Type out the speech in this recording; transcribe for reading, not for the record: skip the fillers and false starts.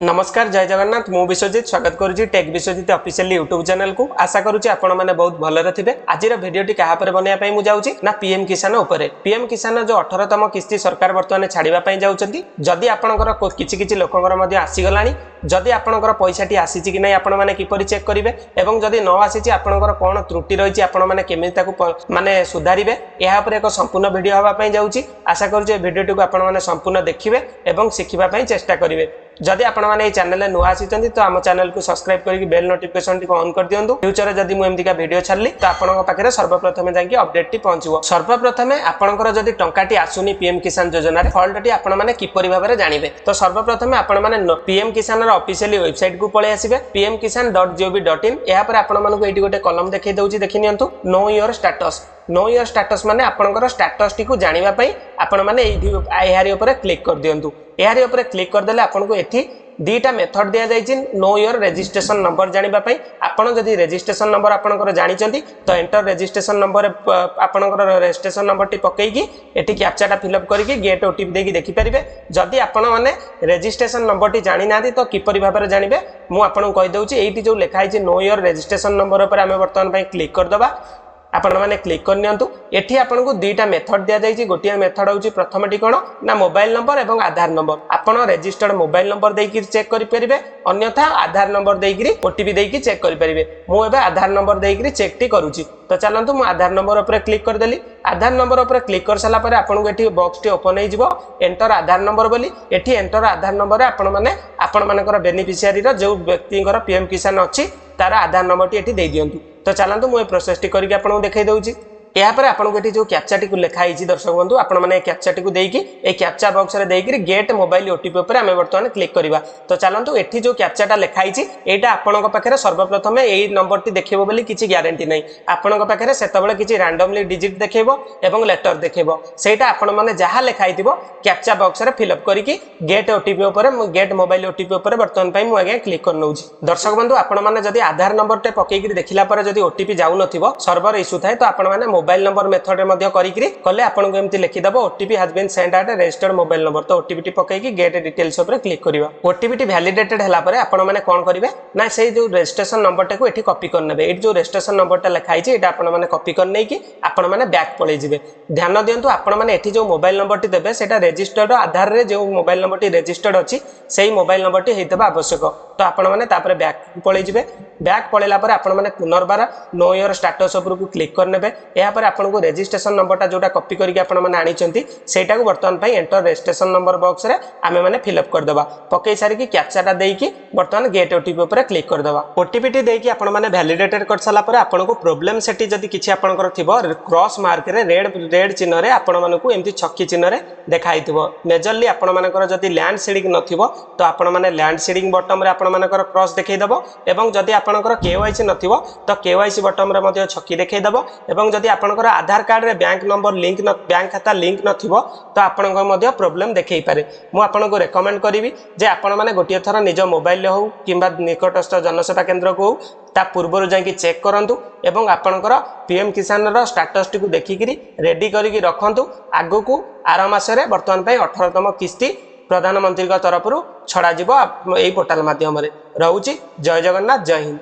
नमस्कार जय जगन्नाथ मु विश्वजित स्वागत करुच्ची tech Biswajit official YouTube channel को आशा करुच्ची आपण माने बहुत भलरे थिबे। आजिर भिडियोटी कहा पर बनिया पई मु जाउची ना पीएम किसान उपरे। पीएम किसान जो 18तम किस्ती सरकार वर्तमान छाड़िबा पई जाउचंती। जदि आपणकर किछि किछि लोकंकर मध्ये आसी गलानी, जदि आपणकर पैसाटी आसीची कि नै आपण माने किपरि चेक करिवे एवं जदि न आसीची आपणकर कोन त्रुटि रहिची आपण माने केमि ताकू माने सुधारिबे एहा पर एक संपूर्ण वीडियो हवा पई जाउची। आशा करुच्ची ए वीडियोटी को आपण माने संपूर्ण देखिबे एवं सिखिबा पई चेष्टा करिवे। जदि आपण माने चैनल नुआ आसी तो आम चैनल को सब्सक्राइब करके बेल नोटिफिकेशन टी ऑन कर दियंतु। फ्यूचर जदि मु एमतिका वीडियो छाड़ली तो आपनक पाखरे सर्वप्रथम जाकी अपडेट टी पहुंचबो। सर्वप्रथम आपनकर जदि टंकाटी आसुनी पीएम किसान योजना रे फॉल्ट टी आपण माने किपरि भाबरे जानिबे। तो सर्वप्रथम आपण माने पीएम किसान रा ऑफिशियल वेबसाइट को पळे आसीबे pmkisan.gov.in। एहा पर आपण मानको एठी गोटे कॉलम देखै दउची देखि नियंतु know your status. Know your status माने आपनकर स्टेटस टी को जानिबा पई आपण माने एहारी ऊपर क्लिक कर दियंतु। एहारी ऊपर क्लिक कर देले आपनको एठी दीटा मेथड दिया जाइछि नो योर रजिस्ट्रेशन नंबर जानिबा पई। आपण जदि रजिस्ट्रेशन नंबर आपनकर जानिचंती तो एंटर रजिस्ट्रेशन नंबर आपनकर रजिस्ट्रेशन नंबर टी पकेइकी एठी कैप्चाटा फिलअप करिकि गेट ओटीपी देकी देखि परिबे। जदि आपण माने रजिस्ट्रेशन नंबर टी जानि नाथि तो किपरि भाबरे जानिबे मु आपन कहि दउछि। एठी जो लिखा आइछि नो योर रजिस्ट्रेशन नंबर ऊपर आमे वर्तमान पई क्लिक कर दबा। आपण माने क्लिक कर नियंतु। एठी आपन को दुईटा मेथड दिया जाइछि। गोटिया मेथड होछि प्रथमटी कोन ना मोबाइल नंबर एवं आधार नंबर। आपण रजिस्टर्ड मोबाइल नंबर देकी चेक करि परिबे, अन्यथा आधार नंबर देकी ओटीपी देकी चेक करि परिबे। मु एबे आधार नंबर देकी चेक टी करूछि। तो चलंतु मु आधार नंबर ऊपर क्लिक कर देली। आधार नंबर ऊपर क्लिक कर साला परे आपन को एठी बॉक्स टी ओपन हे जिवो एंटर आधार नंबर बोली। एठी एंटर आधार नंबर आपण मानकर बेनिफिशियरी रो जो व्यक्तिଙ୍କର पीएम किसान अछि तार आधार नंबर टी एठी दे दियंतु। तो चलंतु मु ए प्रोसेस टी करके आपन को देखाई दउची। या पर आपन को एठी जो कैप्चा टी को लिखा आइछि दर्शक बंधु आपण माने कैप्चा टी को देकी ए कैप्चा बॉक्स रे देकी गेट मोबाइल ओटीपी ऊपर हमें वर्तमान क्लिक करबा। तो चलंतु एठी जो कैप्चाटा लिखा आइछि एटा आपन को पाखरे सर्वप्रथम एई नंबर टी देखिबो बोली किछि ग्यारंटी नै। आपन को पाखरे सेतबेले किछि रैंडमली डिजिट देखैबो एवं लेटर देखैबो। सेटा आपण माने जहा लिखा आइथिबो कैप्चा बॉक्स रे फिल अप करिकि गेट ओटीपी ऊपर गेट मोबाइल ओटीपी ऊपर वर्तमान पई मु आगे क्लिक कर नउछि। दर्शक बंधु आपण माने जदि आधार नंबर टे पकेकी देखिला पर जदि ओटीपी जाउ नथिबो सर्वर इशू थाए तो आपण माने मोबाइल नंबर मेथड मध्ये करिकरी कले आपन को एमति लिखि दबो OTP has been sent at registered mobile number. तो ओटीपी टी पकेकी गेट डिटेल्स ऊपर क्लिक करिवा। ओटीपी टी वैलिडेटेड हला पर आपण माने कोन करिवे ना सेही जो रजिस्ट्रेशन नंबर टे को एठी कॉपी कर नेबे। एठी जो रजिस्ट्रेशन नंबर टा लिखा आइछि एटा आपण माने कॉपी कर नै कि आपण माने बैक पळे जिवे। ध्यान दियंतु आपण माने एठी जो मोबाइल नंबर टी देबे सेटा रजिस्टर्ड आधार रे जो मोबाइल नंबर टी रजिस्टर्ड अछि सेही मोबाइल नंबर टी हेतबा आवश्यक। तो आपण माने तापर बैक पळे जिवे। बैक पळेला पर आपण माने पुनर्बार नो योर स्टेटस ऊपर को क्लिक कर नेबे। एहा पर आपण को रजिस्ट्रेशन नंबर जोटा कॉपी करके आपण माने आनिचंती सेटा को वर्तमान पई एंटर रजिस्ट्रेशन नंबर बॉक्स रे आमे माने फिल अप कर दबा। पकई सारी की कैप्चाटा देकी वर्तमान गेट ओटीपी ऊपर क्लिक कर दबा। ओटीपी टी देकी आपण माने वैलिडेटेड कर साला पर आपण को प्रॉब्लम सेटी जदी किछि आपनकर थिबो क्रॉस मार्क रे रेड चिन्ह रे आपण मानकू एमती छक्की चिन्ह रे देखाई थिबो। मेजरली आपण मानकर जदी लैंड सीडिंग नथिबो तो आपण माने लैंड सीडिंग बटन रे आपण मानकर क्रॉस देखाई दबो एवं जदी आपनकर केवाईसी नथिबो तो केवाईसी बटन रे मध्ये छक्की देखाई दबो एवं जदी आपनकर आधार कार्ड रे बैंक नंबर लिंक बैंक खाता लिंक नथिबो तो आपनको मध्ये प्रॉब्लम देखै पारे। मु आपनको रेकमेंड करिवि जे आपण माने गोटिए थरा निज मोबाइल ले हो किबा निकटस्थ जनसेवा केंद्र को ता पूर्वरु जाकी चेक करंतु एवं आपनकर पीएम किसान रो स्टेटस टी को देखिकरी रेडी करिकि रखंतु। आगो को आर मास रे वर्तमान पई 18तम किस्ती प्रधानमंत्री का तरफ छड़ा जिवो एई पोर्टल माध्यम रे। रहउची जय जगन्नाथ जय हिंद।